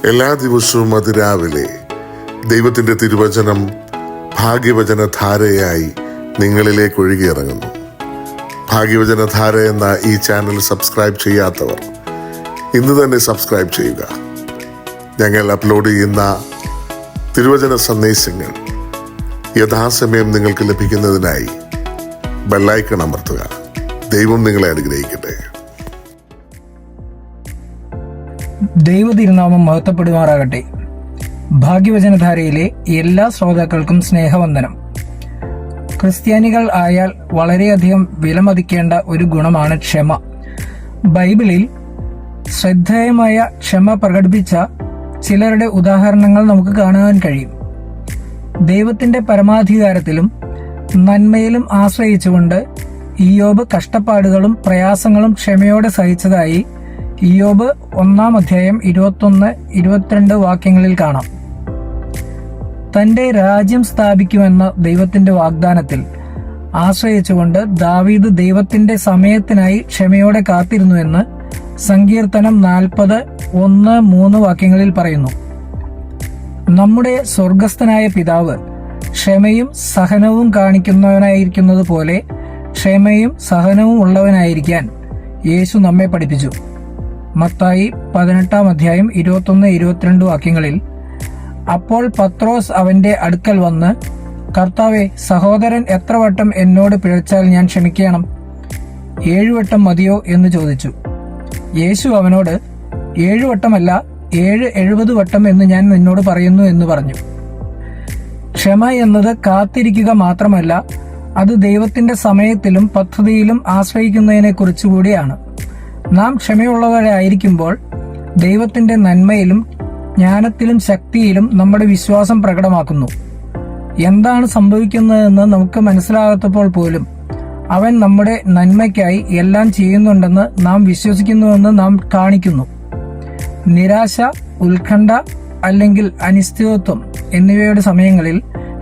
എല്ലാ ദിവസവും അതിരാവിലെ ദൈവത്തിൻ്റെ തിരുവചനം ഭാഗ്യവചനധാരയായി നിങ്ങളിലേക്ക് ഒഴുകിയിറങ്ങുന്നു. ഭാഗ്യവചനധാര എന്ന ഈ ചാനൽ സബ്സ്ക്രൈബ് ചെയ്യാത്തവർ ഇന്ന് തന്നെ സബ്സ്ക്രൈബ് ചെയ്യുക. ഞങ്ങൾ അപ്ലോഡ് ചെയ്യുന്ന തിരുവചന സന്ദേശങ്ങൾ യഥാസമയം നിങ്ങൾക്ക് ലഭിക്കുന്നതിനായി ബെല്ലൈക്കൺ അമർത്തുക. ദൈവം നിങ്ങളെ അനുഗ്രഹിക്കട്ടെ. ദൈവതിരുനാമം മഹത്വപ്പെടുമാറാകട്ടെ. ഭാഗ്യവചനധാരയിലെ എല്ലാ ശ്രോതാക്കൾക്കും സ്നേഹവന്ദനം. ക്രിസ്ത്യാനികൾ ആയാൽ വളരെയധികം വിലമതിക്കേണ്ട ഒരു ഗുണമാണ് ക്ഷമ. ബൈബിളിൽ ശ്രദ്ധേയമായ ക്ഷമ പ്രകടിപ്പിച്ച ചിലരുടെ ഉദാഹരണങ്ങൾ നമുക്ക് കാണുവാൻ കഴിയും. ദൈവത്തിന്റെ പരമാധികാരത്തിലും നന്മയിലും ആശ്രയിച്ചുകൊണ്ട് ഇയ്യോബ് കഷ്ടപ്പാടുകളും പ്രയാസങ്ങളും ക്ഷമയോടെ സഹിച്ചതായി ഇയ്യോബ് 1-ാം അധ്യായം 21-22 വാക്യങ്ങളിൽ കാണാം. തന്റെ രാജ്യം സ്ഥാപിക്കുമെന്ന ദൈവത്തിന്റെ വാഗ്ദാനത്തിൽ ആശ്രയിച്ചുകൊണ്ട് ദാവീദ് ദൈവത്തിന്റെ സമയത്തിനായി ക്ഷമയോടെ കാത്തിരുന്നുവെന്ന് സങ്കീർത്തനം 40:1-3 വാക്യങ്ങളിൽ പറയുന്നു. നമ്മുടെ സ്വർഗസ്ഥനായ പിതാവ് ക്ഷമയും സഹനവും കാണിക്കുന്നവനായിരിക്കുന്നത് പോലെ ക്ഷമയും സഹനവും ഉള്ളവനായിരിക്കാൻ യേശു നമ്മെ പഠിപ്പിച്ചു. മത്തായി 18-ാം അധ്യായം 21-22 വാക്യങ്ങളിൽ, അപ്പോൾ പത്രോസ് അവന്റെ അടുക്കൽ വന്ന്, കർത്താവേ, സഹോദരൻ എത്ര വട്ടം എന്നോട് പിഴച്ചാൽ ഞാൻ ക്ഷമിക്കണം? 7 വട്ടം മതിയോ എന്ന് ചോദിച്ചു. യേശു അവനോട്, 7 വട്ടമല്ല, 70 വട്ടം എന്ന് ഞാൻ നിന്നോട് പറയുന്നു എന്ന് പറഞ്ഞു. ക്ഷമ എന്നത് കാത്തിരിക്കുക മാത്രമല്ല, അത് ദൈവത്തിന്റെ സമയത്തിലും പദ്ധതിയിലും ആശ്രയിക്കുന്നതിനെ കുറിച്ചുകൂടിയാണ്. നാം ക്ഷമയുള്ളവരായിരിക്കുമ്പോൾ ദൈവത്തിന്റെ നന്മയിലും ജ്ഞാനത്തിലും ശക്തിയിലും നമ്മുടെ വിശ്വാസം പ്രകടമാക്കുന്നു. എന്താണ് സംഭവിക്കുന്നതെന്ന് നമുക്ക് മനസ്സിലാകാത്തപ്പോൾ പോലും അവൻ നമ്മുടെ നന്മയ്ക്കായി എല്ലാം ചെയ്യുന്നുണ്ടെന്ന് നാം വിശ്വസിക്കുന്നുവെന്ന് നാം കാണിക്കുന്നു. നിരാശ, ഉത്കണ്ഠ അല്ലെങ്കിൽ അനിശ്ചിതത്വം എന്നിവയുടെ സമയങ്ങളിൽ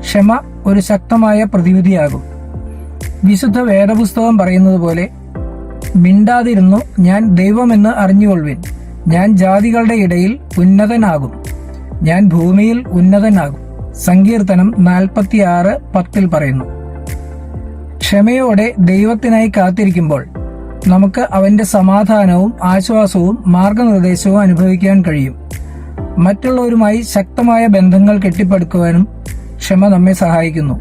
ക്ഷമ ഒരു ശക്തമായ പ്രതിവിധിയാകും. വിശുദ്ധ വേദപുസ്തകം പറയുന്നത് പോലെ, മിണ്ടാതിരുന്നു ഞാൻ ദൈവമെന്ന് അറിഞ്ഞുകൊള്ളുവിൻ, ഞാൻ ജാതികളുടെ ഇടയിൽ ഉന്നതനാകും, ഞാൻ ഭൂമിയിൽ ഉന്നതനാകും. സങ്കീർത്തനം 46:10 പറയുന്നു. ക്ഷമയോടെ ദൈവത്തിനായി കാത്തിരിക്കുമ്പോൾ നമുക്ക് അവന്റെ സമാധാനവും ആശ്വാസവും മാർഗനിർദ്ദേശവും അനുഭവിക്കാൻ കഴിയും. മറ്റുള്ളവരുമായി ശക്തമായ ബന്ധങ്ങൾ കെട്ടിപ്പടുക്കുവാനും ക്ഷമ നമ്മെ സഹായിക്കുന്നു.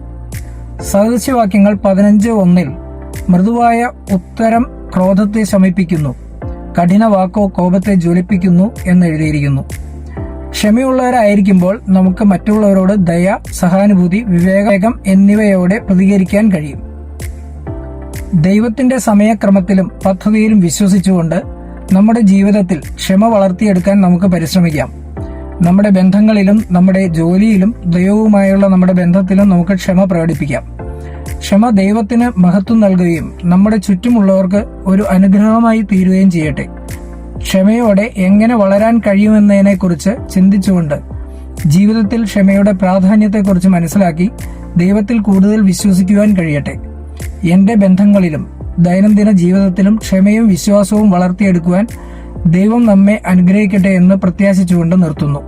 സദൃശവാക്യങ്ങൾ 15:1 മൃദുവായ ഉത്തരം ക്രോധത്തെ ശമിപ്പിക്കുന്നു, കഠിന വാക്കോ കോപത്തെ ജ്വലിപ്പിക്കുന്നു എന്നെഴുതിയിരിക്കുന്നു. ക്ഷമയുള്ളവരായിരിക്കുമ്പോൾ നമുക്ക് മറ്റുള്ളവരോട് ദയ, സഹാനുഭൂതി, വിവേകം എന്നിവയോടെ പ്രതികരിക്കാൻ കഴിയും. ദൈവത്തിന്റെ സമയക്രമത്തിലും പദ്ധതിയിലും വിശ്വസിച്ചുകൊണ്ട് നമ്മുടെ ജീവിതത്തിൽ ക്ഷമ വളർത്തിയെടുക്കാൻ നമുക്ക് പരിശ്രമിക്കാം. നമ്മുടെ ബന്ധങ്ങളിലും നമ്മുടെ ജോലിയിലും ദൈവവുമായുള്ള നമ്മുടെ ബന്ധത്തിലും നമുക്ക് ക്ഷമ പ്രകടിപ്പിക്കാം. ക്ഷമ ദൈവത്തിന് മഹത്വം നൽകുകയും നമ്മുടെ ചുറ്റുമുള്ളവർക്ക് ഒരു അനുഗ്രഹമായി തീരുകയും ചെയ്യട്ടെ. ക്ഷമയോടെ എങ്ങനെ വളരാൻ കഴിയുമെന്നതിനെക്കുറിച്ച് ചിന്തിച്ചുകൊണ്ട് ജീവിതത്തിൽ ക്ഷമയുടെ പ്രാധാന്യത്തെക്കുറിച്ച് മനസ്സിലാക്കി ദൈവത്തിൽ കൂടുതൽ വിശ്വസിക്കുവാൻ കഴിയട്ടെ. എന്റെ ബന്ധങ്ങളിലും ദൈനംദിന ജീവിതത്തിലും ക്ഷമയും വിശ്വാസവും വളർത്തിയെടുക്കുവാൻ ദൈവം നമ്മെ അനുഗ്രഹിക്കട്ടെ എന്ന് പ്രത്യാശിച്ചുകൊണ്ട് നിർത്തുന്നു.